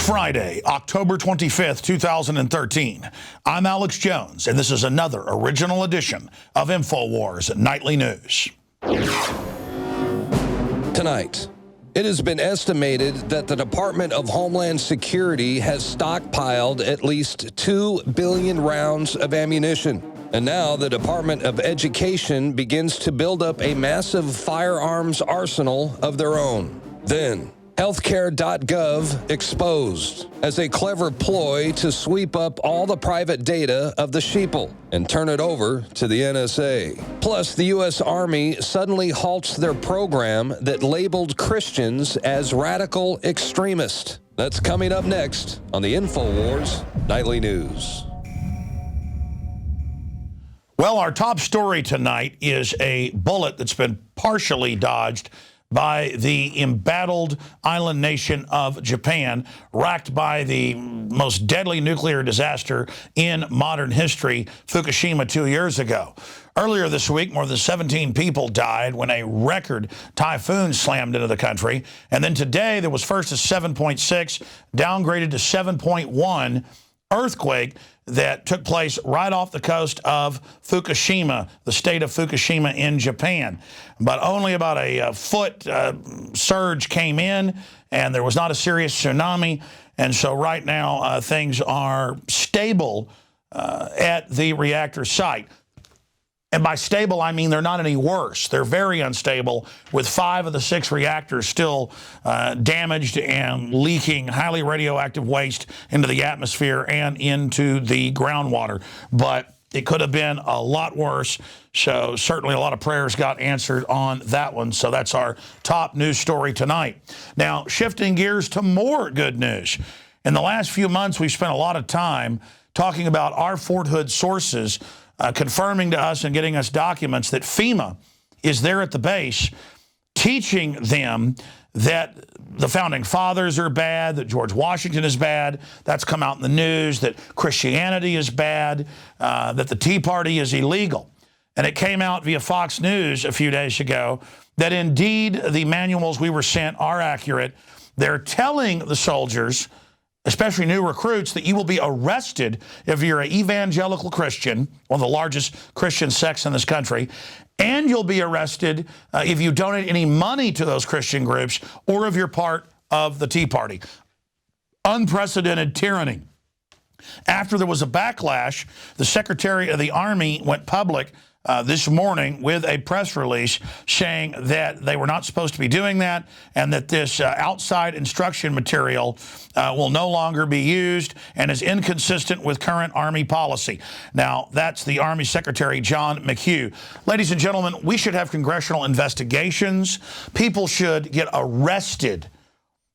Friday, October 25th, 2013. I'm Alex Jones, and this is another original edition of Infowars Nightly News. Tonight, it has been estimated that the Department of Homeland Security has stockpiled at least 2 billion rounds of ammunition. And now the Department of Education begins to build up a massive firearms arsenal of their own. Then, Healthcare.gov exposed as a clever ploy to sweep up all the private data of the sheeple and turn it over to the NSA. Plus, the U.S. Army suddenly halts their program that labeled Christians as radical extremists. That's coming up next on the Infowars Nightly News. Well, our top story tonight is a bullet that's been partially dodged by the embattled island nation of Japan, racked by the most deadly nuclear disaster in modern history, Fukushima 2 years ago. Earlier this week, more than 17 people died when a record typhoon slammed into the country. And then today, there was first a 7.6, downgraded to 7.1 earthquake that took place right off the coast of Fukushima, the state of Fukushima in Japan. But only about a foot surge came in, and there was not a serious tsunami. And so right now, things are stable at the reactor site. And by stable, I mean they're not any worse. They're very unstable, with 5 of the 6 reactors still damaged and leaking highly radioactive waste into the atmosphere and into the groundwater. But it could have been a lot worse, so certainly a lot of prayers got answered on that one. So that's our top news story tonight. Now, shifting gears to more good news. In the last few months, we've spent a lot of time talking about our Fort Hood sources confirming to us and getting us documents that FEMA is there at the base, teaching them that the Founding Fathers are bad, that George Washington is bad. That's come out in the news, that Christianity is bad, that the Tea Party is illegal. And it came out via Fox News a few days ago that indeed the manuals we were sent are accurate. They're telling the soldiers, especially new recruits, that you will be arrested if you're an evangelical Christian, one of the largest Christian sects in this country, and you'll be arrested if you donate any money to those Christian groups or if you're part of the Tea Party. Unprecedented tyranny. After there was a backlash, the Secretary of the Army went public this morning with a press release saying that they were not supposed to be doing that, and that this outside instruction material will no longer be used and is inconsistent with current Army policy. Now, that's the Army Secretary, John McHugh. Ladies and gentlemen, we should have congressional investigations. People should get arrested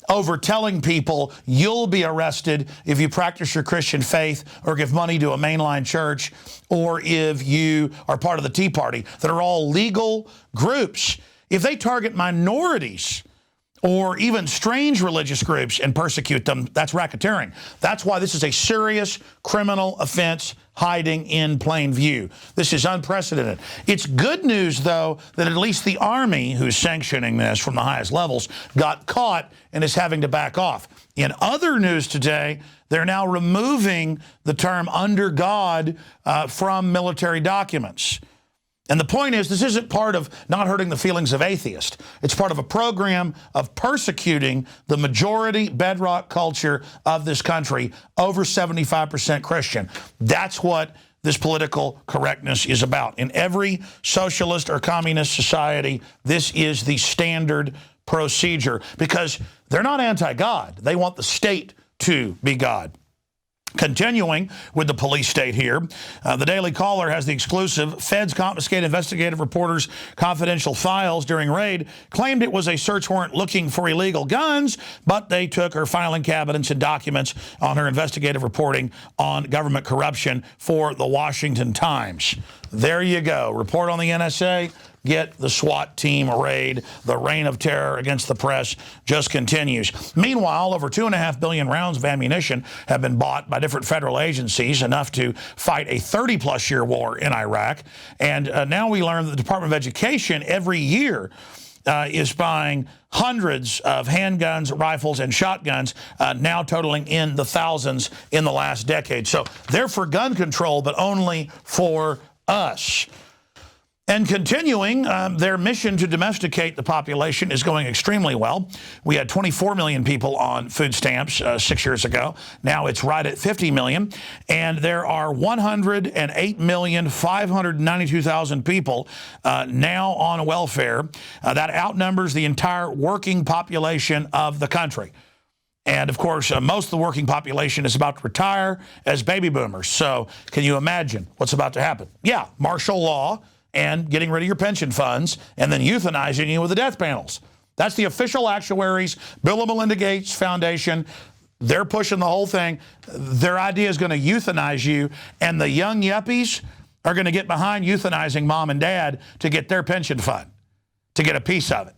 over telling people you'll be arrested if you practice your Christian faith or give money to a mainline church or if you are part of the Tea Party, that are all legal groups. If they target minorities or even strange religious groups and persecute them, that's racketeering. That's why this is a serious criminal offense hiding in plain view. This is unprecedented. It's good news, though, that at least the Army, who's sanctioning this from the highest levels, got caught and is having to back off. In other news today, they're now removing the term under God from military documents. And the point is, this isn't part of not hurting the feelings of atheists. It's part of a program of persecuting the majority bedrock culture of this country, over 75% Christian. That's what this political correctness is about. In every socialist or communist society, this is the standard procedure, because they're not anti-God. They want the state to be God. Continuing with the police state here, the Daily Caller has the exclusive. Feds confiscate investigative reporters' confidential files during raid, claimed it was a search warrant looking for illegal guns, but they took her filing cabinets and documents on her investigative reporting on government corruption for the Washington Times. There you go. Report on the NSA. Get the SWAT team raid. The reign of terror against the press just continues. Meanwhile, over 2.5 billion rounds of ammunition have been bought by different federal agencies, enough to fight a 30-plus year war in Iraq. And now we learn that the Department of Education every year is buying hundreds of handguns, rifles, and shotguns, now totaling in the thousands in the last decade. So they're for gun control, but only for us. And continuing, their mission to domesticate the population is going extremely well. We had 24 million people on food stamps 6 years ago. Now it's right at 50 million. And there are 108,592,000 people now on welfare. That outnumbers the entire working population of the country. And, of course, most of the working population is about to retire as baby boomers. So can you imagine what's about to happen? Yeah, martial law and getting rid of your pension funds and then euthanizing you with the death panels. That's the official actuaries, Bill and Melinda Gates Foundation. They're pushing the whole thing. Their idea is going to euthanize you, and the young yuppies are going to get behind euthanizing mom and dad to get their pension fund, to get a piece of it.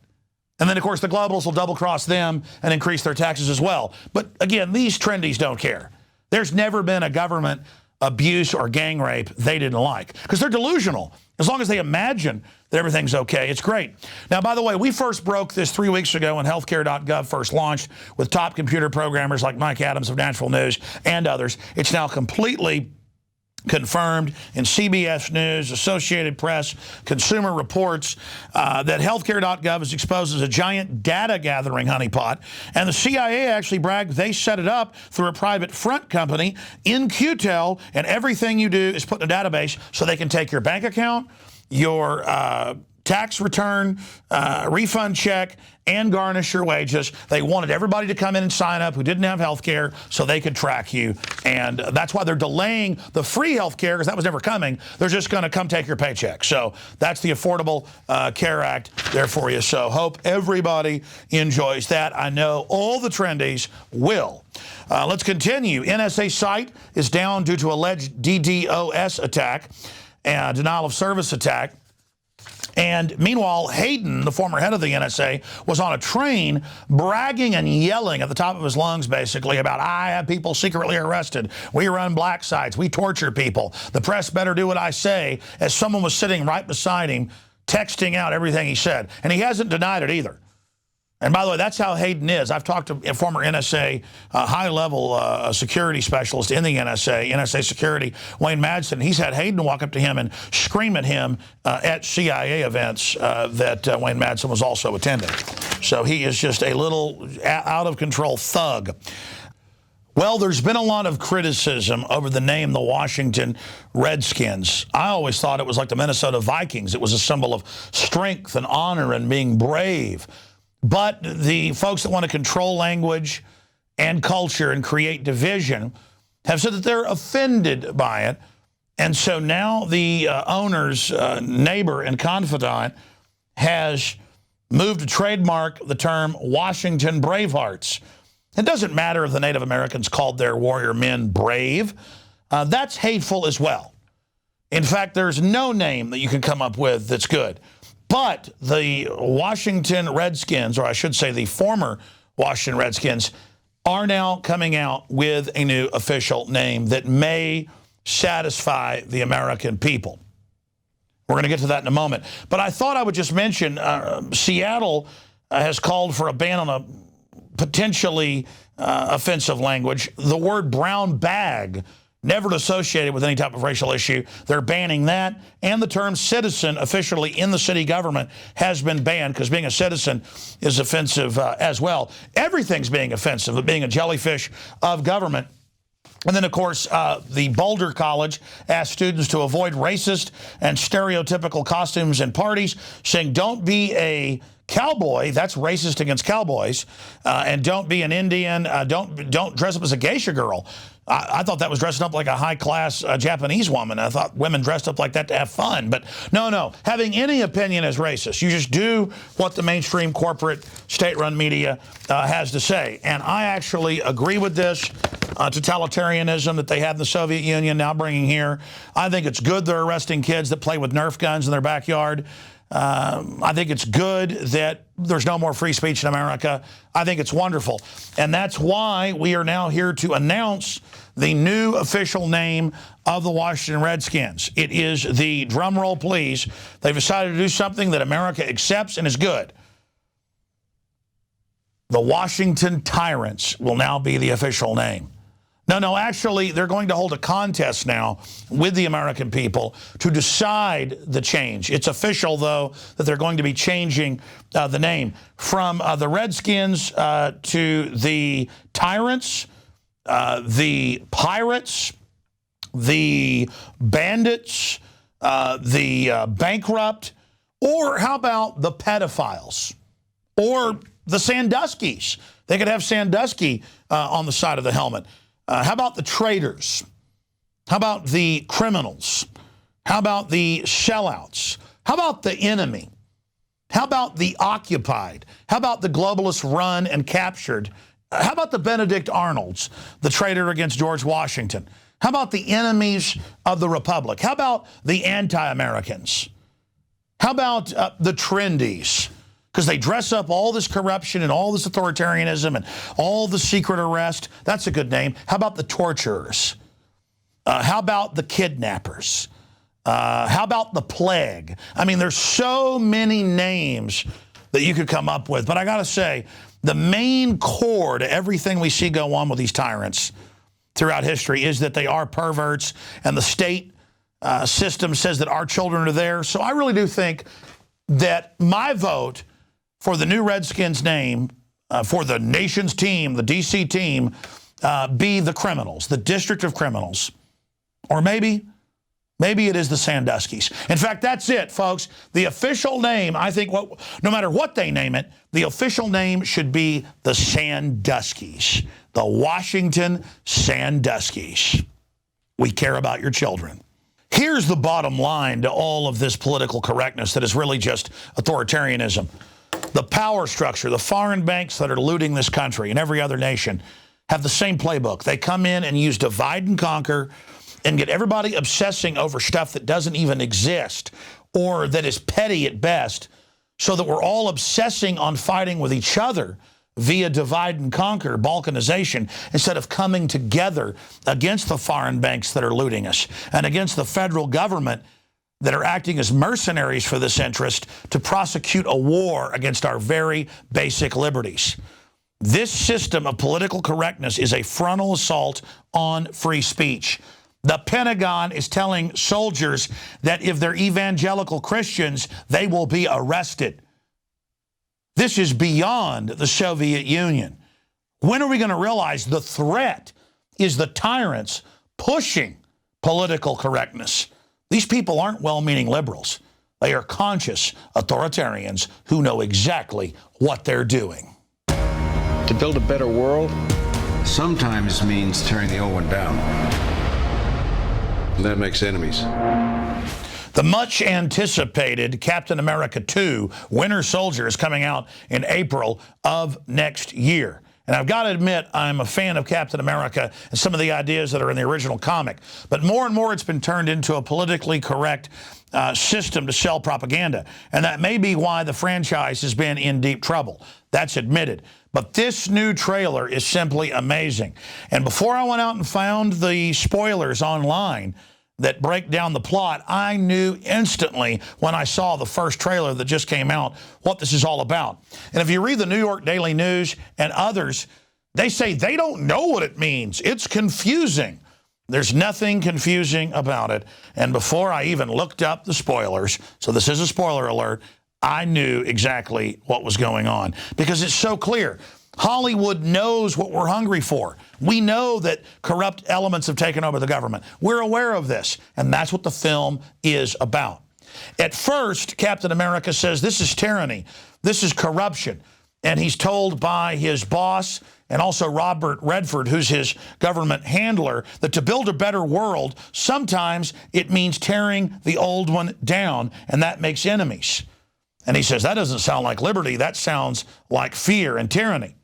And then, of course, the globalists will double-cross them and increase their taxes as well. But, again, these trendies don't care. There's never been a government abuse or gang rape they didn't like, because they're delusional. As long as they imagine that everything's okay, it's great. Now, by the way, we first broke this 3 weeks ago when Healthcare.gov first launched with top computer programmers like Mike Adams of Nashville News and others. It's now completely confirmed in CBS News, Associated Press, Consumer Reports, that Healthcare.gov is exposed as a giant data gathering honeypot. And the CIA actually bragged they set it up through a private front company in QTEL, and everything you do is put in a database so they can take your bank account, your tax return, refund check, and garnish your wages. They wanted everybody to come in and sign up who didn't have health care so they could track you. And that's why they're delaying the free health care, because that was never coming. They're just going to come take your paycheck. So that's the Affordable Care Act there for you. So hope everybody enjoys that. I know all the trendies will. Let's continue. NSA site is down due to alleged DDoS attack, denial of service attack. And meanwhile, Hayden, the former head of the NSA, was on a train bragging and yelling at the top of his lungs, basically, about, I have people secretly arrested. We run black sites. We torture people. The press better do what I say, as someone was sitting right beside him, texting out everything he said. And he hasn't denied it either. And by the way, that's how Hayden is. I've talked to a former NSA high-level security specialist in the NSA security, Wayne Madsen. He's had Hayden walk up to him and scream at him at CIA events that Wayne Madsen was also attending. So he is just a little out-of-control thug. Well, there's been a lot of criticism over the name the Washington Redskins. I always thought it was like the Minnesota Vikings. It was a symbol of strength and honor and being brave. But the folks that want to control language and culture and create division have said that they're offended by it. And so now the owner's neighbor and confidant has moved to trademark the term Washington Bravehearts. It doesn't matter if the Native Americans called their warrior men brave. That's hateful as well. In fact, there's no name that you can come up with that's good. But the Washington Redskins, or I should say the former Washington Redskins, are now coming out with a new official name that may satisfy the American people. We're going to get to that in a moment. But I thought I would just mention Seattle has called for a ban on a potentially offensive language. The word brown bag, never associated with any type of racial issue. They're banning that. And the term citizen officially in the city government has been banned, because being a citizen is offensive as well. Everything's being offensive, but being a jellyfish of government. And then, of course, the Boulder College asked students to avoid racist and stereotypical costumes and parties, saying don't be a cowboy, that's racist against cowboys, and don't be an Indian, don't dress up as a geisha girl. I thought that was dressing up like a high-class Japanese woman. I thought women dressed up like that to have fun. But no, having any opinion is racist. You just do what the mainstream corporate state-run media has to say. And I actually agree with this totalitarianism that they had in the Soviet Union now bringing here. I think it's good they're arresting kids that play with Nerf guns in their backyard. I think it's good that there's no more free speech in America. I think it's wonderful. And that's why we are now here to announce the new official name of the Washington Redskins. It is the, drum roll please, they've decided to do something that America accepts and is good. The Washington Tyrants will now be the official name. No, actually, they're going to hold a contest now with the American people to decide the change. It's official, though, that they're going to be changing the name from the Redskins to the Tyrants, the Pirates, the Bandits, the Bankrupt, or how about the Pedophiles, or the Sandusky's? They could have Sandusky on the side of the helmet. How about the traitors? How about the criminals? How about the sellouts? How about the enemy? How about the occupied? How about the globalists run and captured? How about the Benedict Arnolds, the traitor against George Washington? How about the enemies of the Republic? How about the anti-Americans? How about the trendies? Because they dress up all this corruption and all this authoritarianism and all the secret arrest. That's a good name. How about the torturers? How about the kidnappers? How about the plague? I mean, there's so many names that you could come up with. But I got to say, the main core to everything we see go on with these tyrants throughout history is that they are perverts, and the state system says that our children are there. So I really do think that my vote for the new Redskins name, for the nation's team, the D.C. team, be the criminals, the District of Criminals. Or maybe it is the Sandusky's. In fact, that's it, folks. The official name, I think, no matter what they name it, the official name should be the Sandusky's, the Washington Sandusky's. We care about your children. Here's the bottom line to all of this political correctness that is really just authoritarianism. The power structure, the foreign banks that are looting this country and every other nation have the same playbook. They come in and use divide and conquer and get everybody obsessing over stuff that doesn't even exist or that is petty at best, so that we're all obsessing on fighting with each other via divide and conquer, balkanization, instead of coming together against the foreign banks that are looting us and against the federal government that are acting as mercenaries for this interest to prosecute a war against our very basic liberties. This system of political correctness is a frontal assault on free speech. The Pentagon is telling soldiers that if they're evangelical Christians, they will be arrested. This is beyond the Soviet Union. When are we going to realize the threat is the tyrants pushing political correctness? These people aren't well-meaning liberals. They are conscious authoritarians who know exactly what they're doing. To build a better world sometimes means tearing the old one down. And that makes enemies. The much-anticipated Captain America 2, Winter Soldier, is coming out in April of next year. And I've got to admit, I'm a fan of Captain America and some of the ideas that are in the original comic. But more and more, it's been turned into a politically correct system to sell propaganda. And that may be why the franchise has been in deep trouble. That's admitted. But this new trailer is simply amazing. And before I went out and found the spoilers online that break down the plot, I knew instantly when I saw the first trailer that just came out what this is all about. And if you read the New York Daily News and others, they say they don't know what it means. It's confusing. There's nothing confusing about it. And before I even looked up the spoilers, so this is a spoiler alert, I knew exactly what was going on because it's so clear. Hollywood knows what we're hungry for. We know that corrupt elements have taken over the government. We're aware of this, and that's what the film is about. At first, Captain America says this is tyranny, this is corruption, and he's told by his boss and also Robert Redford, who's his government handler, that to build a better world, sometimes it means tearing the old one down, and that makes enemies. And he says, that doesn't sound like liberty, that sounds like fear and tyranny.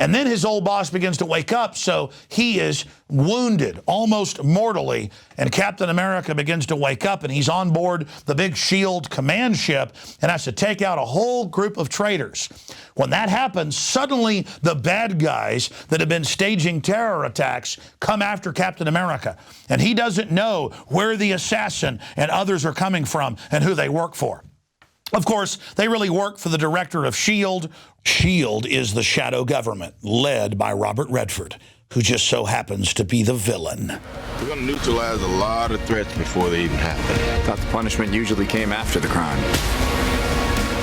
And then his old boss begins to wake up, so he is wounded, almost mortally, and Captain America begins to wake up, and he's on board the big SHIELD command ship and has to take out a whole group of traitors. When that happens, suddenly the bad guys that have been staging terror attacks come after Captain America, and he doesn't know where the assassin and others are coming from and who they work for. Of course, they really work for the director of SHIELD. SHIELD is the shadow government led by Robert Redford, who just so happens to be the villain. We're going to neutralize a lot of threats before they even happen. I thought the punishment usually came after the crime.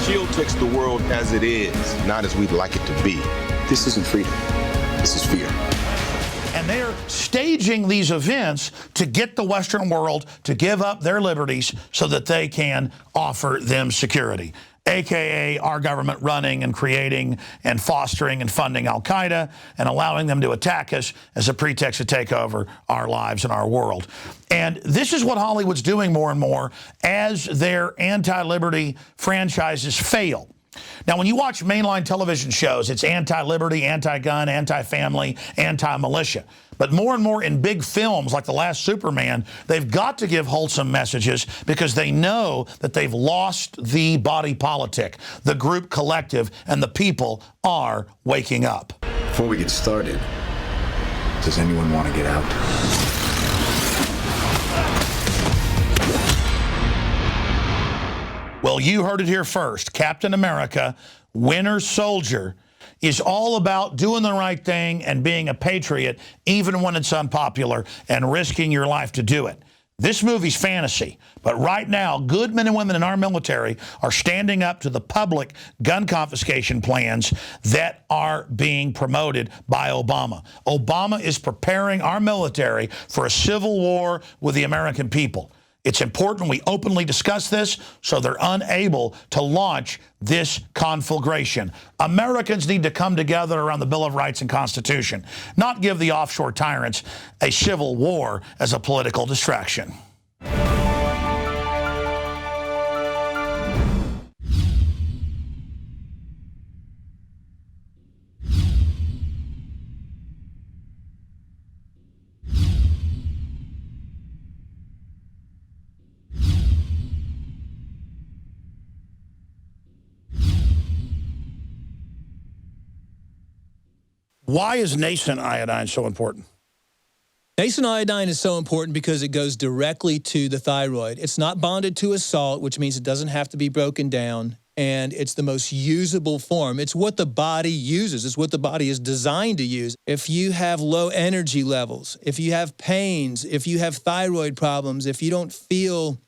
SHIELD takes the world as it is, not as we'd like it to be. This isn't freedom. This is fear. And they're staging these events to get the Western world to give up their liberties so that they can offer them security, a.k.a. our government running and creating and fostering and funding al-Qaeda and allowing them to attack us as a pretext to take over our lives and our world. And this is what Hollywood's doing more and more as their anti-liberty franchises fail. Now, when you watch mainline television shows, it's anti-liberty, anti-gun, anti-family, anti-militia. But more and more in big films like The Last Superman, they've got to give wholesome messages because they know that they've lost the body politic. The group collective and the people are waking up. Before we get started, does anyone want to get out? Well, you heard it here first. Captain America, Winter Soldier, is all about doing the right thing and being a patriot, even when it's unpopular, and risking your life to do it. This movie's fantasy, but right now, good men and women in our military are standing up to the public gun confiscation plans that are being promoted by Obama. Obama is preparing our military for a civil war with the American people. It's important we openly discuss this so they're unable to launch this conflagration. Americans need to come together around the Bill of Rights and Constitution, not give the offshore tyrants a civil war as a political distraction. Why is nascent iodine so important? Nascent iodine is so important because it goes directly to the thyroid. It's not bonded to a salt, which means it doesn't have to be broken down, and it's the most usable form. It's what the body uses. It's what the body is designed to use. If you have low energy levels, if you have pains, if you have thyroid problems, if you don't feel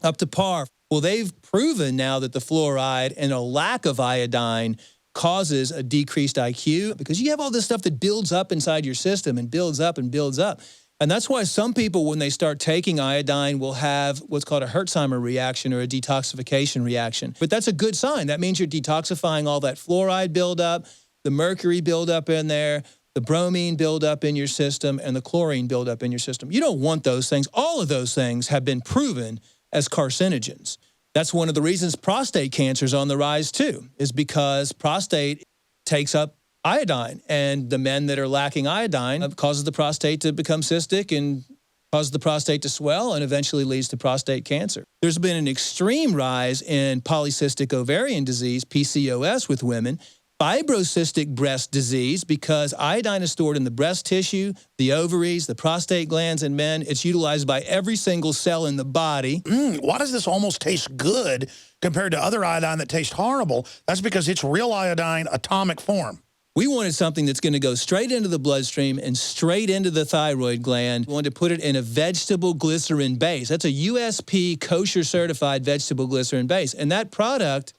up to par, well, they've proven now that the fluoride and a lack of iodine causes a decreased IQ because you have all this stuff that builds up inside your system and builds up and builds up. And that's why some people, when they start taking iodine, will have what's called a Herxheimer reaction or a detoxification reaction. But that's a good sign. That means you're detoxifying all that fluoride buildup, the mercury buildup in there, the bromine buildup in your system, and the chlorine buildup in your system. You don't want those things. All of those things have been proven as carcinogens. That's one of the reasons prostate cancer is on the rise too, is because prostate takes up iodine, and the men that are lacking iodine causes the prostate to become cystic and causes the prostate to swell and eventually leads to prostate cancer. There's been an extreme rise in polycystic ovarian disease, PCOS, with women, fibrocystic breast disease, because iodine is stored in the breast tissue, the ovaries, the prostate glands in men. It's utilized by every single cell in the body. Why does this almost taste good compared to other iodine that tastes horrible? That's because it's real iodine, atomic form. We wanted something that's going to go straight into the bloodstream and straight into the thyroid gland. We wanted to put it in a vegetable glycerin base. That's a USP kosher certified vegetable glycerin base. And that product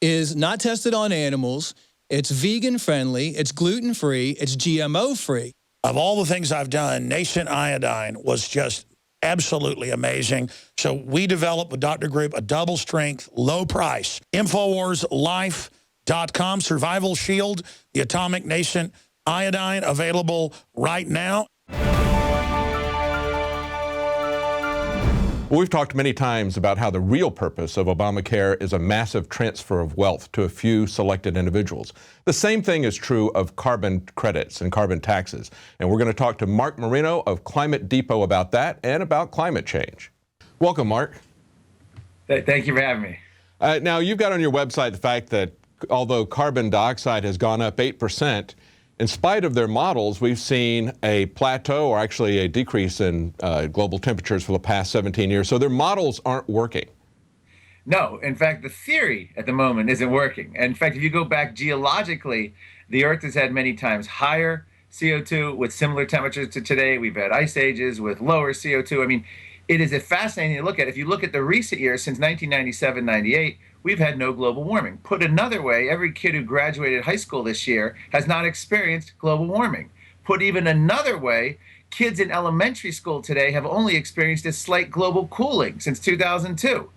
is not tested on animals, it's vegan friendly, it's gluten free, it's GMO free. Of all the things I've done, nascent iodine was just absolutely amazing. So we developed with Dr. Group a double strength, low price, InfoWarsLife.com, Survival Shield, the atomic nascent iodine, available right now. Well, we've talked many times about how the real purpose of Obamacare is a massive transfer of wealth to a few selected individuals. The same thing is true of carbon credits and carbon taxes. And we're going to talk to Marc Morano of Climate Depot about that and about climate change. Welcome, Marc. Thank you for having me. Now, you've got on your website the fact that although carbon dioxide has gone up 8%, in spite of their models, we've seen a plateau or actually a decrease in global temperatures for the past 17 years. So their models aren't working. No, in fact, the theory at the moment isn't working. And in fact, if you go back geologically, the Earth has had many times higher CO2 with similar temperatures to today. We've had ice ages with lower CO2. I mean, it is a fascinating to look at. If you look at the recent years, since 1997, 98, we've had no global warming. Put another way, every kid who graduated high school this year has not experienced global warming. Put even another way, kids in elementary school today have only experienced a slight global cooling since 2002.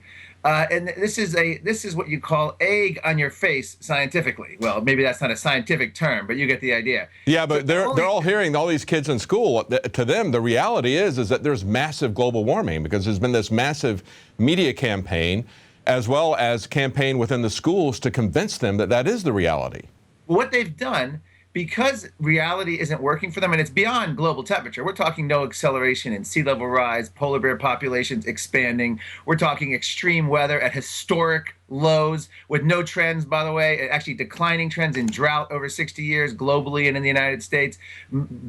And this is what you call egg on your face scientifically. Well, maybe that's not a scientific term, but you get the idea. Yeah, but they're all hearing, all these kids in school, to them, the reality is that there's massive global warming because there's been this massive media campaign as well as campaign within the schools to convince them that that is the reality. What they've done, because reality isn't working for them, and it's beyond global temperature. We're talking no acceleration in sea level rise, polar bear populations expanding. We're talking extreme weather at historic lows with no trends, by the way, actually declining trends in drought over 60 years globally and in the United States.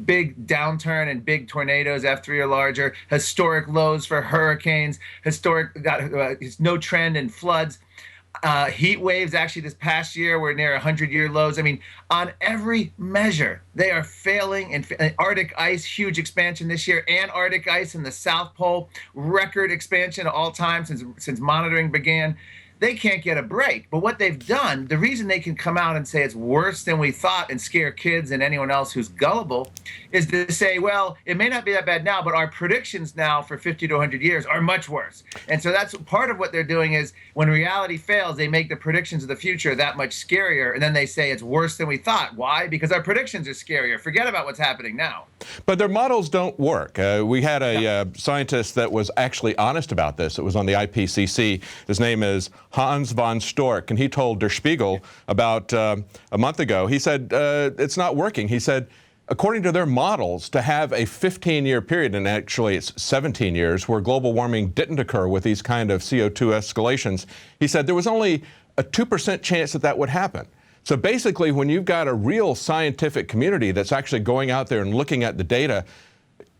Big downturn and big tornadoes, F3 or larger. Historic lows for hurricanes. No trend in floods. Heat waves actually this past year were near 100-year lows. I mean, on every measure, they are failing. And Arctic ice, huge expansion this year. Antarctic ice in the South Pole, record expansion of all time since monitoring began. They can't get a break. But what they've done, the reason they can come out and say it's worse than we thought and scare kids and anyone else who's gullible is to say, well, it may not be that bad now, but our predictions now for 50 to 100 years are much worse. And so that's part of what they're doing is when reality fails, they make the predictions of the future that much scarier. And then they say it's worse than we thought. Why? Because our predictions are scarier. Forget about what's happening now. But their models don't work. We had a scientist that was actually honest about this. It was on the IPCC. His name is Hans von Storch, and he told Der Spiegel about a month ago, he said, it's not working. He said, according to their models, to have a 15-year period, and actually it's 17 years, where global warming didn't occur with these kind of CO2 escalations, he said there was only a 2% chance that that would happen. So basically, when you've got a real scientific community that's actually going out there and looking at the data,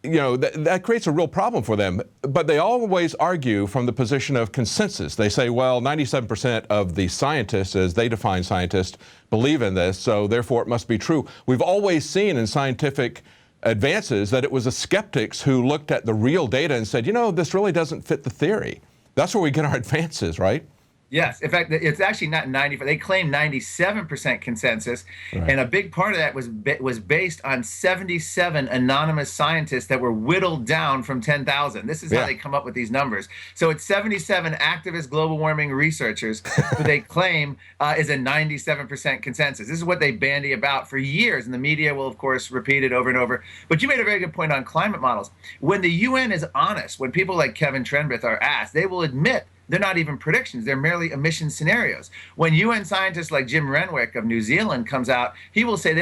you know, that creates a real problem for them. But they always argue from the position of consensus. They say, well, 97% of the scientists, as they define scientists, believe in this, so therefore it must be true. We've always seen in scientific advances that it was the skeptics who looked at the real data and said, you know, this really doesn't fit the theory. That's where we get our advances, right? Yes. In fact, it's actually not 90%. They claim 97% consensus. Right. And a big part of that was based on 77 anonymous scientists that were whittled down from 10,000. This is how they come up with these numbers. So it's 77 activist global warming researchers who they claim is a 97% consensus. This is what they bandy about for years. And the media will, of course, repeat it over and over. But you made a very good point on climate models. When the UN is honest, when people like Kevin Trenbeth are asked, they will admit they're not even predictions. They're merely emission scenarios. When UN scientists like Jim Renwick of New Zealand comes out, he will say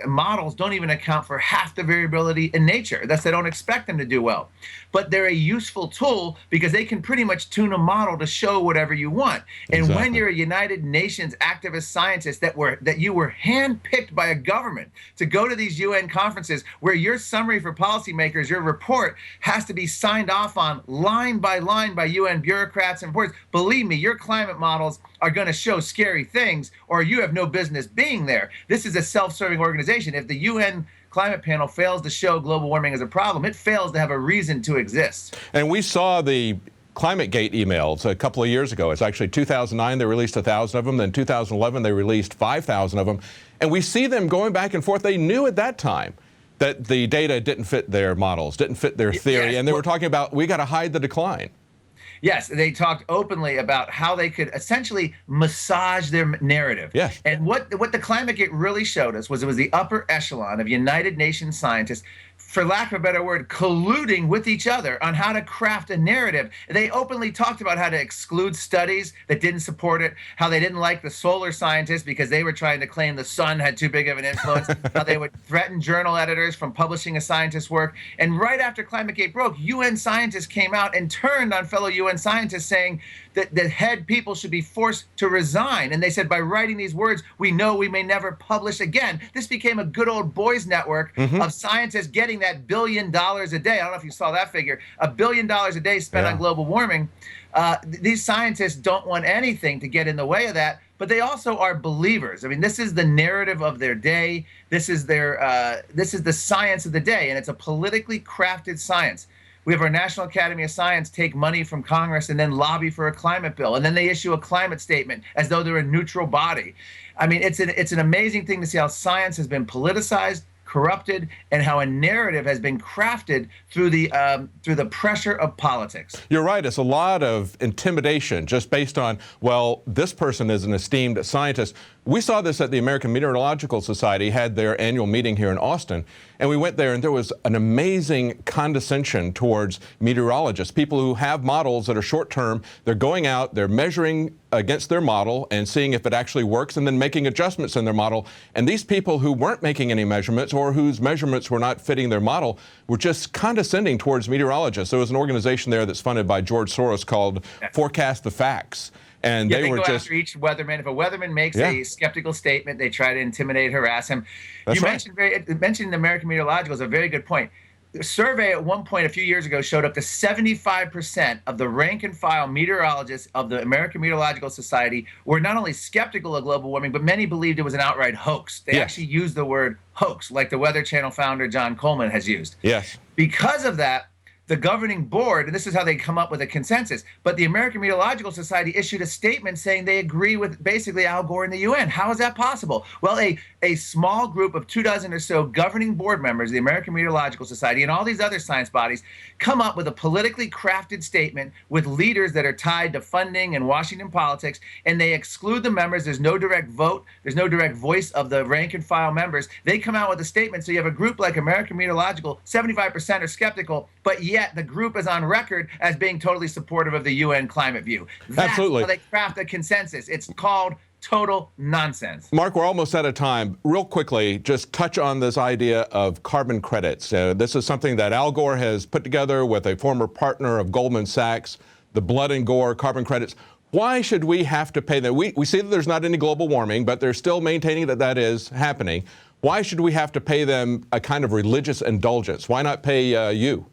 models don't even account for half the variability in nature. Thus, they don't expect them to do well. But they're a useful tool because they can pretty much tune a model to show whatever you want. And when you're a United Nations activist scientist that you were handpicked by a government to go to these UN conferences where your summary for policymakers, your report, has to be signed off on line by UN bureaucrats and reports, believe me, your climate models are going to show scary things or you have no business being there. This is a self-serving organization. If the UN climate panel fails to show global warming as a problem, it fails to have a reason to exist. And we saw the ClimateGate emails a couple of years ago. It's actually 2009, they released 1,000 of them. Then 2011, they released 5,000 of them. And we see them going back and forth. They knew at that time that the data didn't fit their models, didn't fit their theory. Yes. And they were talking about, we got to hide the decline. Yes, they talked openly about how they could essentially massage their narrative. Yes. And what the ClimateGate really showed us was it was the upper echelon of United Nations scientists, for lack of a better word, colluding with each other on how to craft a narrative. They openly talked about how to exclude studies that didn't support it, how they didn't like the solar scientists because they were trying to claim the sun had too big of an influence, how they would threaten journal editors from publishing a scientist's work. And right after ClimateGate broke, UN scientists came out and turned on fellow UN scientists saying, that head people should be forced to resign. And they said, by writing these words, we know we may never publish again. This became a good old boys network of scientists getting that $1 billion a day. I don't know if you saw that figure, $1 billion a day spent on global warming. These scientists don't want anything to get in the way of that, but they also are believers. I mean, this is the narrative of their day. This is the science of the day, and it's a politically crafted science. We have our National Academy of Science take money from Congress and then lobby for a climate bill, and then they issue a climate statement as though they're a neutral body. I mean, it's an amazing thing to see how science has been politicized, corrupted, and how a narrative has been crafted through the pressure of politics. You're right. It's a lot of intimidation just based on, well, this person is an esteemed scientist. We saw this at the American Meteorological Society, had their annual meeting here in Austin, and we went there and there was an amazing condescension towards meteorologists, people who have models that are short-term. They're going out, they're measuring against their model and seeing if it actually works and then making adjustments in their model. And these people who weren't making any measurements or whose measurements were not fitting their model were just condescending towards meteorologists. There was an organization there that's funded by George Soros called Forecast the Facts. And they were go just after each weatherman. If a weatherman makes a skeptical statement, they try to intimidate, harass him. That's you right. mentioned the American Meteorological is a very good point. The survey at one point a few years ago showed up to 75% of the rank and file meteorologists of the American Meteorological Society were not only skeptical of global warming, but many believed it was an outright hoax. They actually used the word hoax, like the Weather Channel founder John Coleman has used. Yes. Because of that, the governing board, and this is how they come up with a consensus, but the American Meteorological Society issued a statement saying they agree with basically Al Gore and the UN. How is that possible? Well, a small group of 24 or so governing board members of the American Meteorological Society and all these other science bodies come up with a politically crafted statement with leaders that are tied to funding and Washington politics, and they exclude the members. There's no direct vote. There's no direct voice of the rank and file members. They come out with a statement. So you have a group like American Meteorological, 75% are skeptical, but yet the group is on record as being totally supportive of the UN climate view. That's Absolutely. how they craft a consensus. It's called total nonsense. Mark, we're almost out of time. Real quickly, just touch on this idea of carbon credits. This is something that Al Gore has put together with a former partner of Goldman Sachs, the blood and gore carbon credits. Why should we have to pay them? We see that there's not any global warming, but they're still maintaining that that is happening. Why should we have to pay them a kind of religious indulgence? Why not pay you?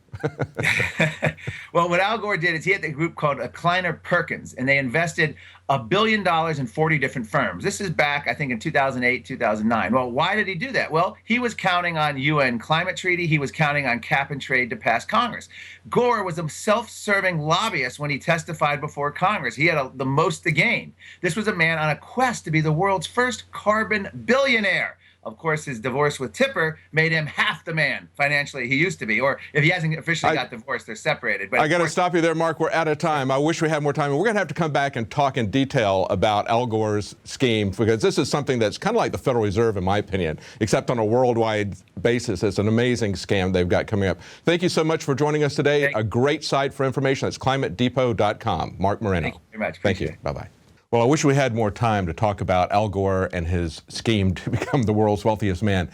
Well, what Al Gore did is he had a group called Kleiner Perkins, and they invested $1 billion in 40 different firms. This is back, I think, in 2008, 2009. Well, why did he do that? Well, he was counting on UN climate treaty. He was counting on cap and trade to pass Congress. Gore was a self-serving lobbyist when he testified before Congress. He had the most to gain. This was a man on a quest to be the world's first carbon billionaire. Of course, his divorce with Tipper made him half the man financially he used to be. Or if he hasn't officially got divorced, they're separated. But I got to stop you there, Mark. We're out of time. I wish we had more time. And we're going to have to come back and talk in detail about Al Gore's scheme, because this is something that's kind of like the Federal Reserve, in my opinion, except on a worldwide basis. It's an amazing scam they've got coming up. Thank you so much for joining us today. A great site for information. That's climatedepot.com. Marc Morano. Thank you very much. Thank you. Bye-bye. Well, I wish we had more time to talk about Al Gore and his scheme to become the world's wealthiest man.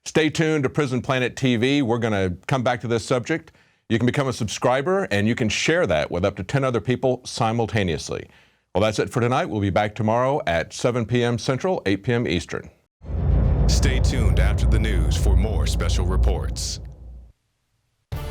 Stay tuned to Prison Planet TV. We're going to come back to this subject. You can become a subscriber, and you can share that with up to 10 other people simultaneously. Well, that's it for tonight. We'll be back tomorrow at 7 p.m. Central, 8 p.m. Eastern. Stay tuned after the news for more special reports.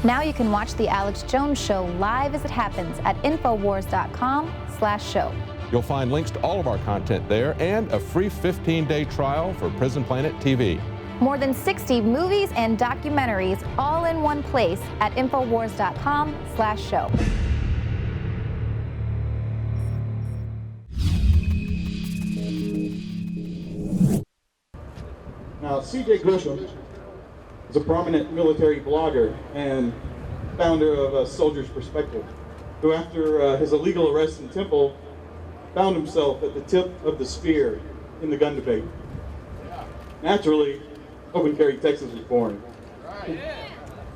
Now you can watch The Alex Jones Show live as it happens at Infowars.com/show. You'll find links to all of our content there and a free 15-day trial for Prison Planet TV. More than 60 movies and documentaries all in one place at Infowars.com/show. Now, C.J. Grisham is a prominent military blogger and founder of Soldier's Perspective, who after his illegal arrest in Temple found himself at the tip of the spear in the gun debate. Naturally, Open Carey, Texas was born.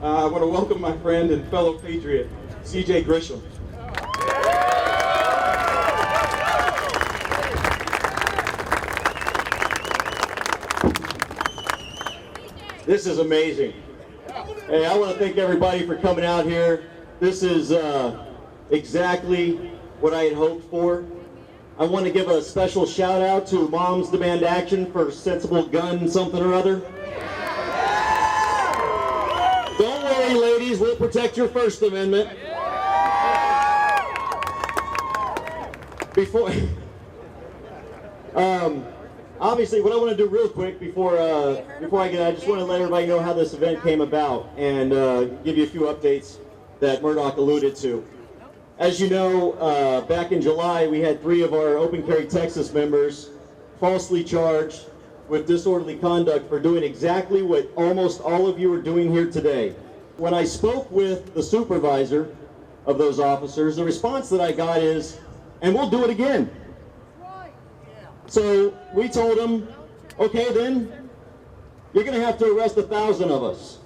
I want to welcome my friend and fellow patriot, C.J. Grisham. This is amazing. Hey, I want to thank everybody for coming out here. This is exactly what I had hoped for. I want to give a special shout out to Moms Demand Action for sensible gun something or other. Don't worry, ladies, we'll protect your First Amendment. Before, obviously, what I want to do real quick before I get, I just want to let everybody know how this event came about and give you a few updates that Murdoch alluded to. As you know, back in July, we had 3 of our Open Carry Texas members falsely charged with disorderly conduct for doing exactly what almost all of you are doing here today. When I spoke with the supervisor of those officers, the response that I got is, and we'll do it again. So we told them, okay, then you're going to have to arrest 1,000 of us.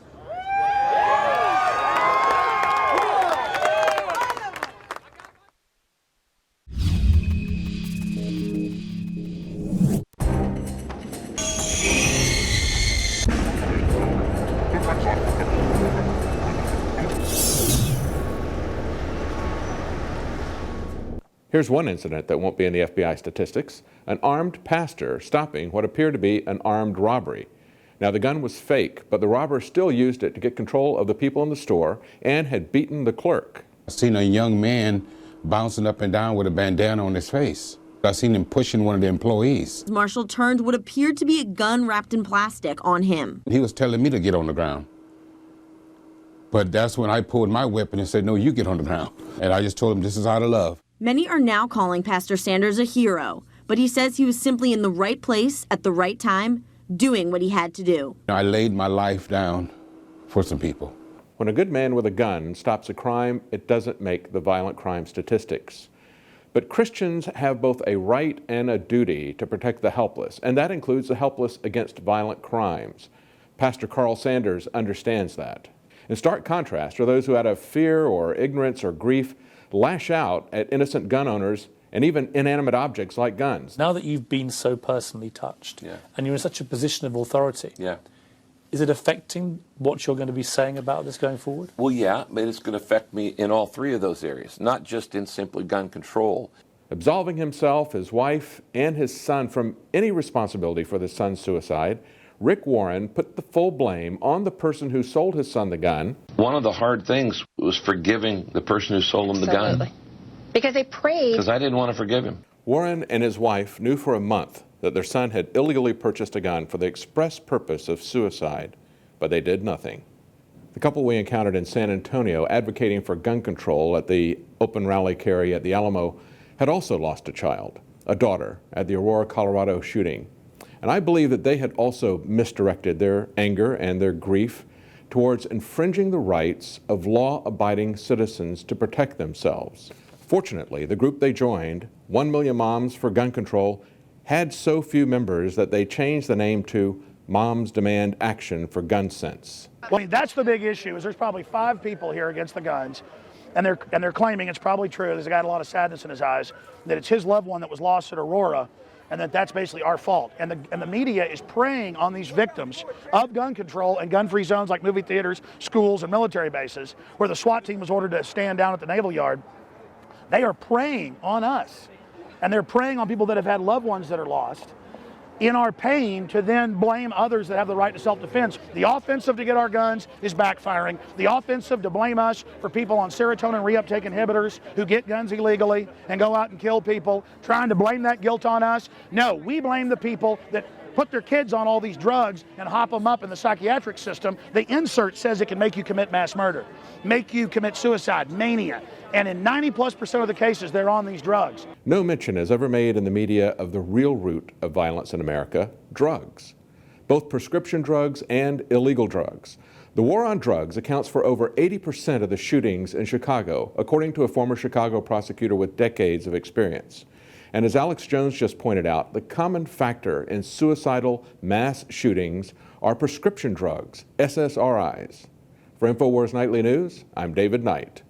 Here's one incident that won't be in the FBI statistics: an armed pastor stopping what appeared to be an armed robbery. Now, the gun was fake, but the robber still used it to get control of the people in the store and had beaten the clerk. I seen a young man bouncing up and down with a bandana on his face. I seen him pushing one of the employees. Marshall turned what appeared to be a gun wrapped in plastic on him. He was telling me to get on the ground. But that's when I pulled my weapon and said, no, you get on the ground. And I just told him this is out of love. Many are now calling Pastor Sanders a hero, but he says he was simply in the right place at the right time, doing what he had to do. I laid my life down for some people. When a good man with a gun stops a crime, it doesn't make the violent crime statistics. But Christians have both a right and a duty to protect the helpless, and that includes the helpless against violent crimes. Pastor Carl Sanders understands that. In stark contrast are those who, out of fear or ignorance or grief, lash out at innocent gun owners and even inanimate objects like guns. Now that you've been so personally touched, and you're in such a position of authority, is it affecting what you're going to be saying about this going forward? Well, yeah, but it's going to affect me in all 3 of those areas, not just in simply gun control. Absolving himself, his wife, and his son from any responsibility for the son's suicide, Rick Warren put the full blame on the person who sold his son the gun. One of the hard things was forgiving the person who sold him the gun. Because they prayed. Because I didn't want to forgive him. Warren and his wife knew for a month that their son had illegally purchased a gun for the express purpose of suicide, but they did nothing. The couple we encountered in San Antonio advocating for gun control at the open rally Carey at the Alamo had also lost a child, a daughter, at the Aurora, Colorado shooting. And I believe that they had also misdirected their anger and their grief towards infringing the rights of law-abiding citizens to protect themselves. Fortunately, the group they joined, 1 Million Moms for Gun Control, had so few members that they changed the name to Moms Demand Action for Gun Sense. Well, I mean, that's the big issue, is there's probably 5 people here against the guns, and they're claiming it's probably true. There's a guy with a lot of sadness in his eyes, that it's his loved one that was lost at Aurora, and that's basically our fault. And the media is preying on these victims of gun control and gun-free zones like movie theaters, schools, and military bases, where the SWAT team was ordered to stand down at the Naval Yard. They are preying on us, and they're preying on people that have had loved ones that are lost in our pain to then blame others that have the right to self-defense. The offensive to get our guns is backfiring. The offensive to blame us for people on serotonin reuptake inhibitors who get guns illegally and go out and kill people, trying to blame that guilt on us. No, we blame the people that put their kids on all these drugs and hop them up in the psychiatric system. The insert says it can make you commit mass murder, make you commit suicide, mania. And in 90+% of the cases, they're on these drugs. No mention is ever made in the media of the real root of violence in America: drugs. Both prescription drugs and illegal drugs. The war on drugs accounts for over 80% of the shootings in Chicago, according to a former Chicago prosecutor with decades of experience. And as Alex Jones just pointed out, the common factor in suicidal mass shootings are prescription drugs, SSRIs. For Infowars Nightly News, I'm David Knight.